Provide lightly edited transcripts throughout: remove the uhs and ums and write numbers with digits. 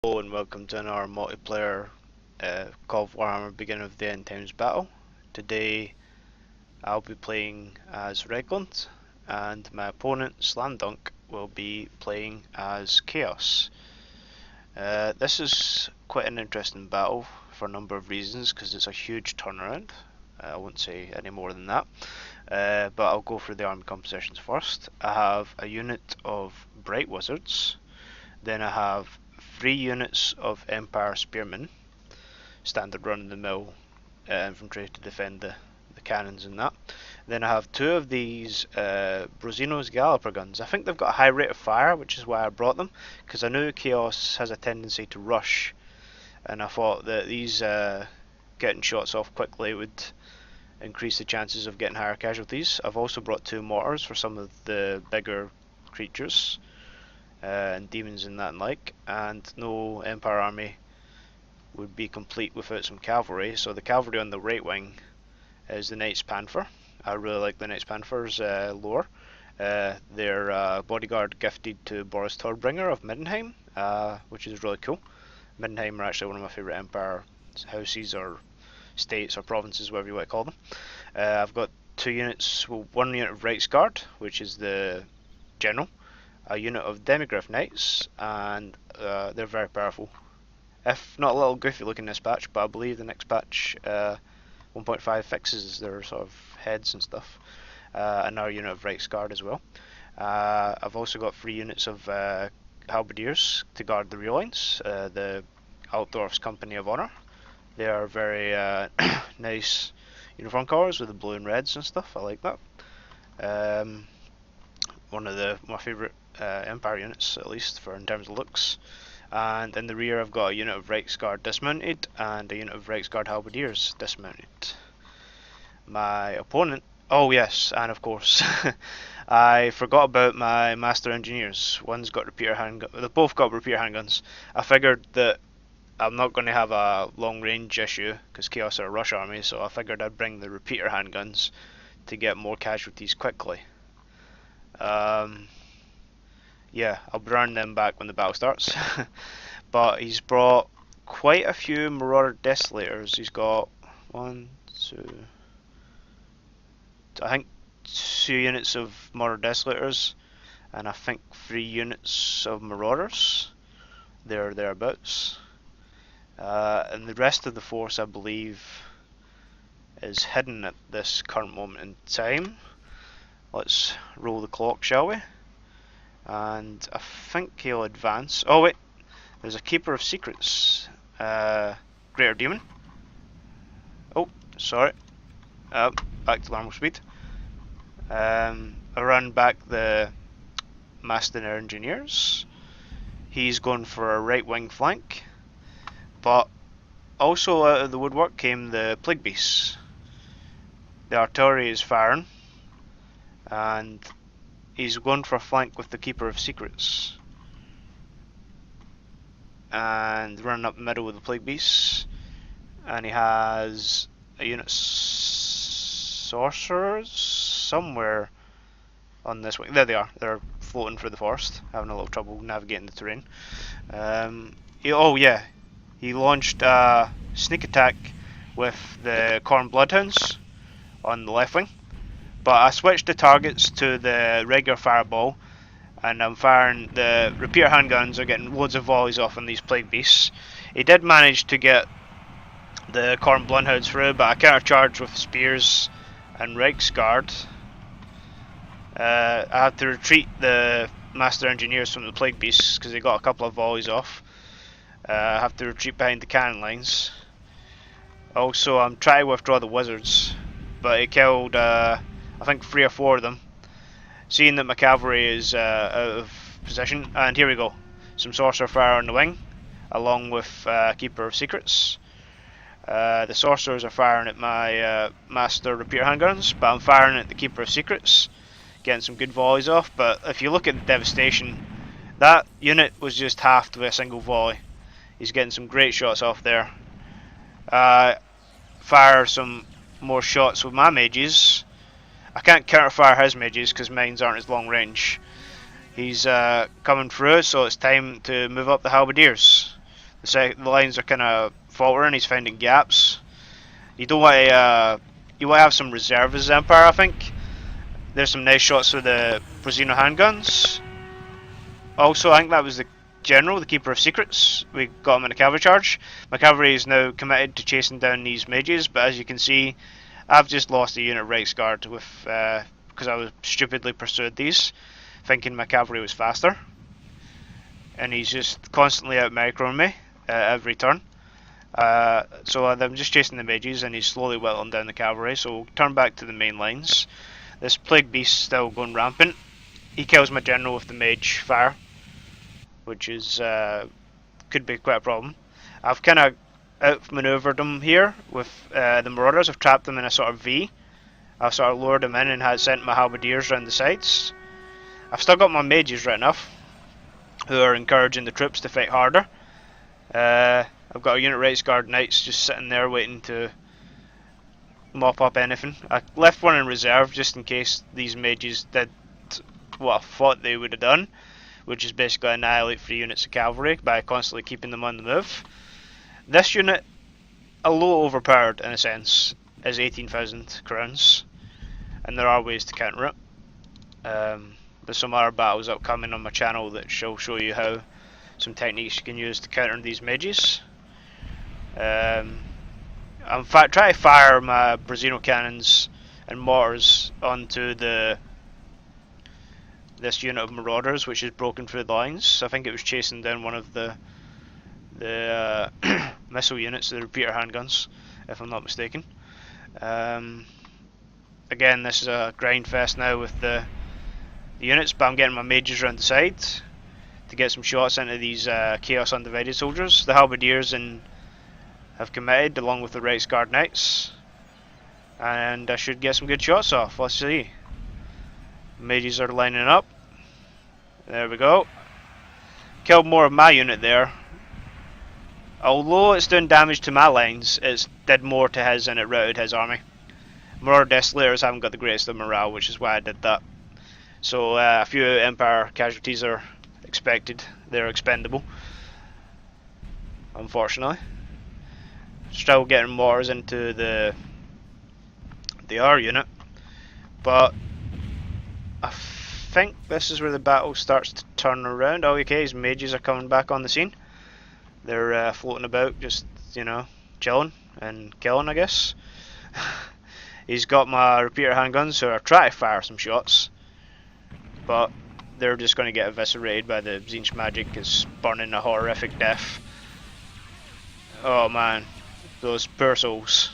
Hello and welcome to another multiplayer Call of Warhammer Beginning of the End Times battle. Today I'll be playing as Regland and my opponent Slamdunk will be playing as Chaos. This is quite an interesting battle for a number of reasons because it's a huge turnaround. I won't say any more than that, but I'll go through the army compositions first. I have a unit of Bright Wizards, then I have 3 units of Empire Spearmen, standard run-of-the-mill infantry to defend the cannons and that. Then I have 2 of these Brozino's Galloper guns. I think they've got a high rate of fire, which is why I brought them, because I knew Chaos has a tendency to rush, and I thought that these getting shots off quickly would increase the chances of getting higher casualties. I've also brought 2 mortars for some of the bigger creatures and demons and that and like, and no Empire army would be complete without some cavalry. So the cavalry on the right wing is the Knights Panther. I really like the Knights Panther's lore. They're bodyguard gifted to Boris Torbringer of Middenheim, which is really cool. Middenheim are actually one of my favourite Empire houses or states or provinces, whatever you want to call them. I've got 2 units, well, 1 unit of Reichsguard, which is the general, a unit of Demigryph Knights, and they're very powerful. If not a little goofy looking this patch, but I believe the next patch 1.5 fixes their sort of heads and stuff. Another unit of Reichsguard as well. I've also got 3 units of Halberdiers to guard the rear lines, the Altdorf's Company of Honour. They are very nice uniform colours with the blue and reds and stuff. I like that. One of my favourite Empire units, at least for in terms of looks. And in the rear I've got a unit of Reichsguard dismounted and a unit of Reichsguard Halberdiers dismounted. My opponent, oh yes, and of course I forgot about my Master Engineers. One's got repeater handguns, they've both got repeater handguns. I figured that I'm not going to have a long range issue because Chaos are a rush army, so I figured I'd bring the repeater handguns to get more casualties quickly. Yeah, I'll burn them back when the battle starts. But he's brought quite a few Marauder Desolators. He's got 1, 2, I think 2 units of Marauder Desolators, and I think 3 units of Marauders. They're thereabouts. And the rest of the force, I believe, is hidden at this current moment in time. Let's roll the clock, shall we? And I think he'll advance. Oh wait, there's a Keeper of Secrets, Greater Demon. Oh, sorry. Back to normal speed. I run back the Master Engineers. He's going for a right wing flank, but also out of the woodwork came the Plague Beasts. The artillery is firing, and he's going for a flank with the Keeper of Secrets. And running up the middle with the Plague Beasts. And he has a unit of sorcerers somewhere on this wing. There they are. They're floating through the forest, having a little trouble navigating the terrain. Oh yeah, he launched a sneak attack with the Khorne Bloodhounds on the left wing. But I switched the targets to the regular fireball, and I'm firing the repeater handguns are getting loads of volleys off on these Plague Beasts. He did manage to get the Khorne Bloodhounds through, but I countercharged with spears and Reichsguard. I had to retreat the Master Engineers from the Plague Beasts because they got a couple of volleys off. I have to retreat behind the cannon lines. Also, I'm trying to withdraw the Wizards, but he killed I think 3 or 4 of them. Seeing that my cavalry is out of position, and here we go. Some sorcerer fire on the wing, along with Keeper of Secrets. The sorcerers are firing at my Master Repeater handguns, but I'm firing at the Keeper of Secrets, getting some good volleys off. But if you look at the devastation, that unit was just halved with a single volley. He's getting some great shots off there. Fire some more shots with my mages. I can't counterfire his mages because mines aren't as long range. He's coming through, so it's time to move up the halberdiers. The lines are kind of faltering. He's finding gaps. You don't want to. You want to have some reserve as Empire, I think. There's some nice shots with the Brazino handguns. Also, I think that was the general, the keeper of secrets. We got him in a cavalry charge. My cavalry is now committed to chasing down these mages, but as you can see, I've just lost a unit right guard with because I was stupidly pursued these, thinking my cavalry was faster, and he's just constantly out microing me every turn. So I'm just chasing the mages, and he's slowly whittling down the cavalry. So we'll turn back to the main lines. This plague beast still going rampant. He kills my general with the mage fire, which is could be quite a problem. I've kind of outmaneuvered him here with the marauders. I've trapped them in a sort of V. I've sort of lured them in and had sent my halberdiers around the sides. I've still got my mages right enough, who are encouraging the troops to fight harder. I've got a unit right guard knights just sitting there waiting to mop up anything. I left one in reserve just in case these mages did what I thought they would have done, which is basically annihilate 3 units of cavalry by constantly keeping them on the move. This unit, a little overpowered in a sense, is 18,000 crowns, and there are ways to counter it. There's some other battles upcoming on my channel that shall show you how some techniques you can use to counter these mages. I'm trying to fire my Brazino cannons and mortars onto this unit of marauders, which is broken through the lines. I think it was chasing down one of the missile units, the repeater handguns, if I'm not mistaken. Again, this is a grind fest now with the units, but I'm getting my mages around the side to get some shots into these Chaos Undivided soldiers. The halberdiers have committed along with the Right Guard Knights, and I should get some good shots off. Let's see. Mages are lining up. There we go. Killed more of my unit there. Although it's doing damage to my lines, it's did more to his and it routed his army. Marauder Desolators haven't got the greatest of morale, which is why I did that. So a few Empire casualties are expected. They're expendable, unfortunately. Still getting mortars into the R unit, but I think this is where the battle starts to turn around. Oh, okay, his mages are coming back on the scene. They're floating about, just, you know, chilling and killing, I guess. He's got my repeater handguns, so I try to fire some shots, but they're just going to get eviscerated by the tzeentch magic. Is burning a horrific death. Oh man, those poor souls.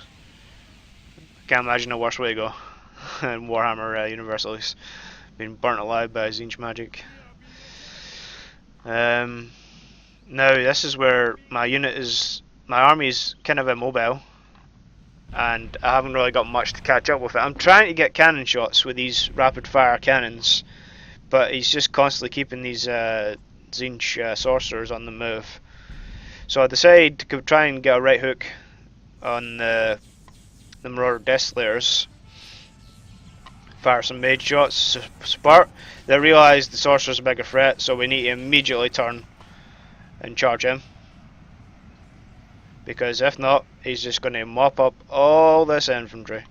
Can't imagine a worse way to go in Warhammer Universalis, being burnt alive by tzeentch magic. Now this is where my army is kind of immobile, and I haven't really got much to catch up with it. I'm trying to get cannon shots with these rapid fire cannons, but he's just constantly keeping these tzeentch sorcerers on the move. So I decided to try and get a right hook on the Marauder Desolators, fire some mage shots, support. They realise the sorcerer's a bigger threat, so we need to immediately turn and charge him, because if not, he's just going to mop up all this infantry.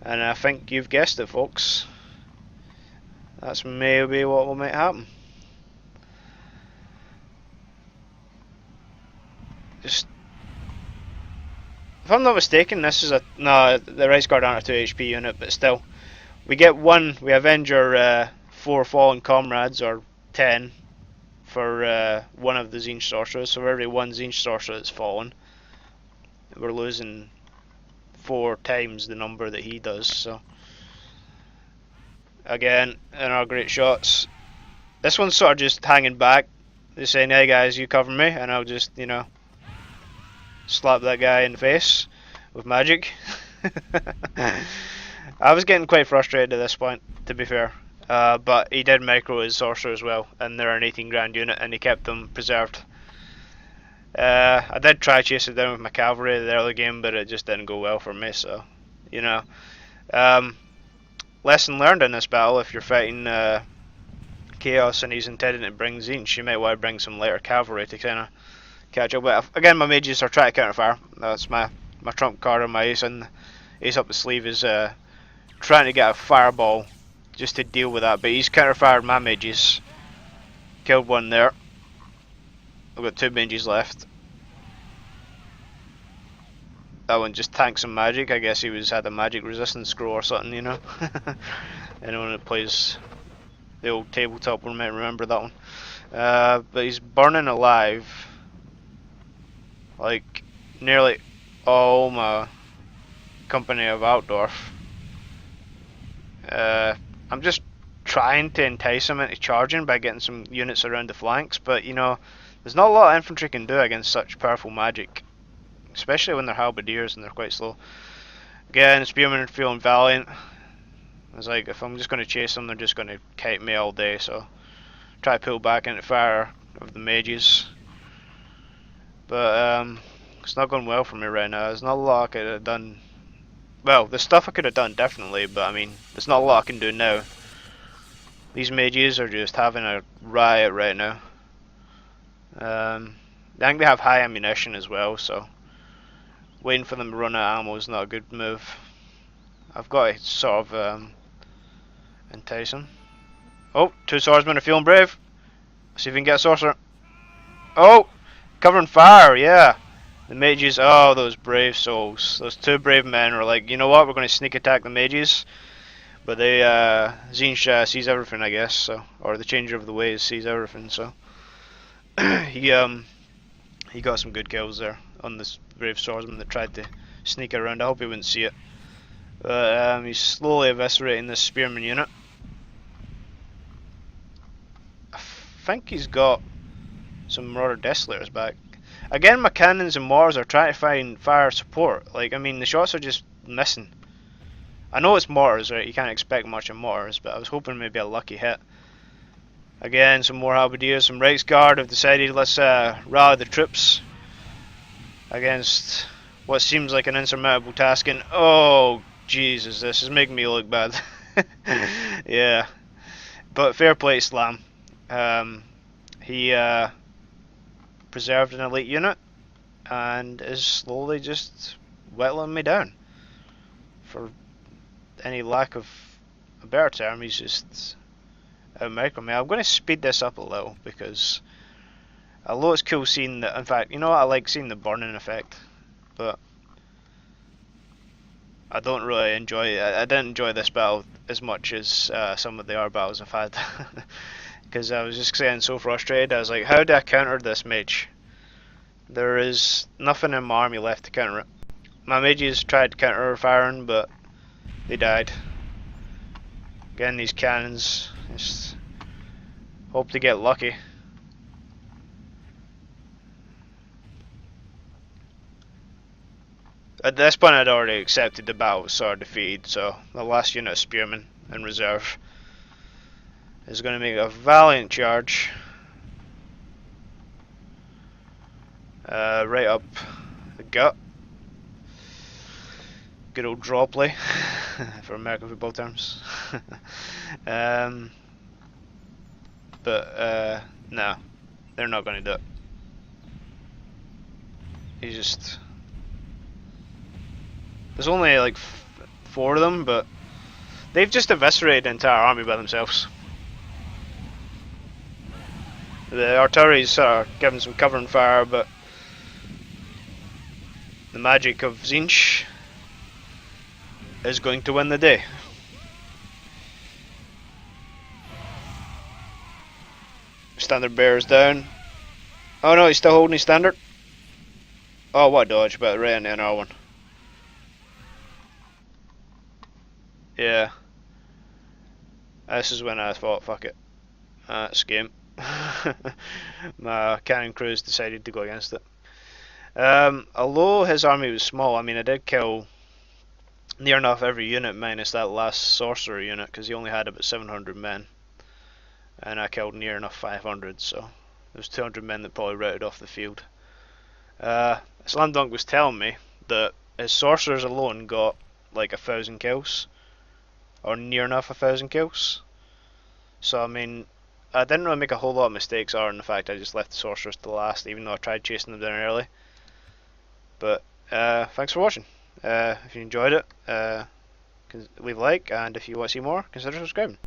And I think you've guessed it, folks. That's maybe what might happen. Just, if I'm not mistaken, this is the Right Guard aren't a 2 HP unit, but still, we avenge our 4 fallen comrades, or 10, for one of the tzeentch sorcerers. So for every 1 tzeentch sorcerer that's fallen, we're losing 4 times the number that he does. So again, in our great shots, this one's sort of just hanging back, just saying, "Hey guys, you cover me," and I'll just, you know, slap that guy in the face with magic. I was getting quite frustrated at this point, to be fair. But he did micro his sorcerer as well, and they're an 18 grand unit, and he kept them preserved. I did try chasing it down with my cavalry in the early game, but it just didn't go well for me, so, you know. Lesson learned in this battle: if you're fighting chaos and he's intending to bring tzeentch, you might want to bring some lighter cavalry to kind of catch up. But again, my mages are trying to counterfire. That's my trump card on my ace up the sleeve is trying to get a fireball just to deal with that. But he's counterfired my mages. Killed one there. I've got 2 mages left. That one just tanks some magic. I guess he had a magic resistance scroll or something, you know. Anyone that plays the old tabletop one might remember that one. But he's burning alive. Like nearly all my company of Outdorf. I'm just trying to entice him into charging by getting some units around the flanks, but you know, there's not a lot infantry can do against such powerful magic, especially when they're halberdiers and they're quite slow. Again, spearmen are feeling valiant. It's like, if I'm just going to chase them, they're just going to kite me all day, so try to pull back into fire of the mages. But it's not going well for me right now. There's not a lot I could have done. Well, there's stuff I could have done definitely, but I mean, there's not a lot I can do now. These mages are just having a riot right now. I think they have high ammunition as well, so waiting for them to run out of ammo is not a good move. I've got to sort of entice them. Oh, 2 swordsmen are feeling brave. See if we can get a sorcerer. Oh, covering fire, yeah. The mages, oh, those brave souls. Those 2 brave men are like, you know what, we're going to sneak attack the mages. But they, tzeentch sees everything, I guess, so, or the changer of the ways sees everything, so. He got some good kills there on this brave swordsman that tried to sneak around. I hope he wouldn't see it. But he's slowly eviscerating this spearman unit. I think he's got some Marauder Desolators back. Again, my cannons and mortars are trying to find fire support. Like, I mean, the shots are just missing. I know it's mortars, right? You can't expect much in mortars, but I was hoping maybe a lucky hit. Again, some more halberdiers, some Reichsguard have decided let's rally the troops against what seems like an insurmountable task. And oh, Jesus, this is making me look bad. Yeah, but fair play, Slam. He preserved an elite unit and is slowly just whittling me down. For any lack of a better term, he's just outmicro me. I'm going to speed this up a little because although it's cool seeing the, in fact, you know what, I like seeing the burning effect, but I don't really enjoy it. I didn't enjoy this battle as much as some of the other battles I've had because I was just getting so frustrated. I was like, how do I counter this mage? There is nothing in my army left to counter it. My mages tried to counter firing, but they died. Again, these cannons, just hope to get lucky. At this point I'd already accepted the battle was sort of defeated, so the last unit of spearmen in reserve is going to make a valiant charge right up the gut. Good old draw play for American football terms. But no, they're not going to do it. He's just, there's only like 4 of them, but they've just eviscerated the entire army by themselves. The artillery's are giving some cover and fire, but the magic of tzeentch is going to win the day. Standard bearers down. Oh no, he's still holding his standard. Oh, what a dodge, but right into another one. Yeah. This is when I thought, fuck it. That's game. My cannon crews decided to go against it. Although his army was small, I mean, I did kill near enough every unit minus that last sorcerer unit, because he only had about 700 men. And I killed near enough 500, so there's 200 men that probably routed off the field. Slam Dunk was telling me that his sorcerers alone got like 1,000 kills, or near enough 1,000 kills. So I mean, I didn't really make a whole lot of mistakes, other than the fact I just left the sorcerers to the last, even though I tried chasing them down early. But thanks for watching. If you enjoyed it, leave a like, and if you want to see more, consider subscribing.